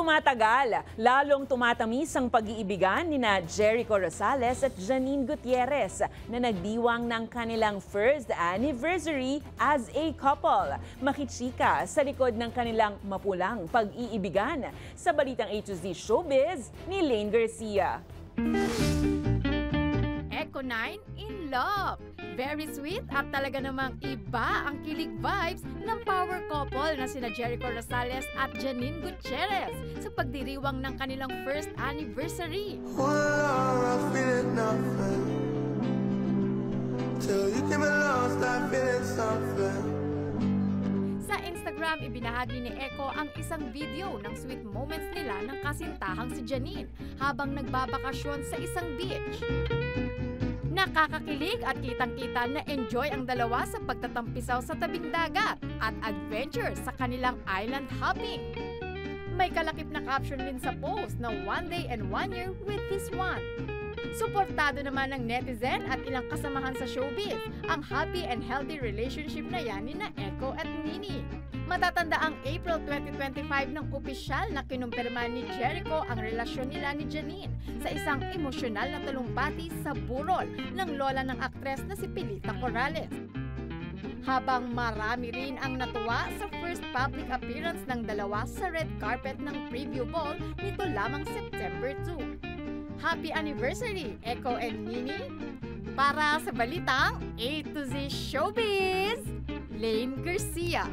tumatagal, lalong tumatamis ang pag-iibigan nina Jericho Rosales at Janine Gutierrez na nagdiwang ng kanilang first anniversary as a couple. Makichika sa likod ng kanilang mapulang pag-iibigan sa Balitang A to Z Showbiz ni Lane Garcia. Echo 9 in love. Very sweet at talaga namang iba ang kilig vibes ng power couple na sina Jericho Rosales at Janine Gutierrez sa pagdiriwang ng kanilang first anniversary. Sa Instagram, ibinahagi ni Echo ang isang video ng sweet moments nila ng kasintahang si Janine habang nagbabakasyon sa isang beach. Nakakakilig at kitang-kita na enjoy ang dalawa sa pagtatampisaw sa tabing dagat at adventure sa kanilang island hopping. May kalakip na caption din sa post na 1 day and 1 year with this one. Suportado naman ng netizen at ilang kasamahan sa showbiz ang happy and healthy relationship na yan ni na Echo at Nini. Matatanda ang April 2025 nang opisyal na kinumpirma ni Jericho ang relasyon nila ni Janine sa isang emosyonal na talumpati sa burol ng lola ng aktres na si Pilita Corrales. Habang marami rin ang natuwa sa first public appearance ng dalawa sa red carpet ng preview ball nito lamang September 2. Happy anniversary, Echo and Nini! Para sa Balitang A to Z Showbiz, Lane Garcia.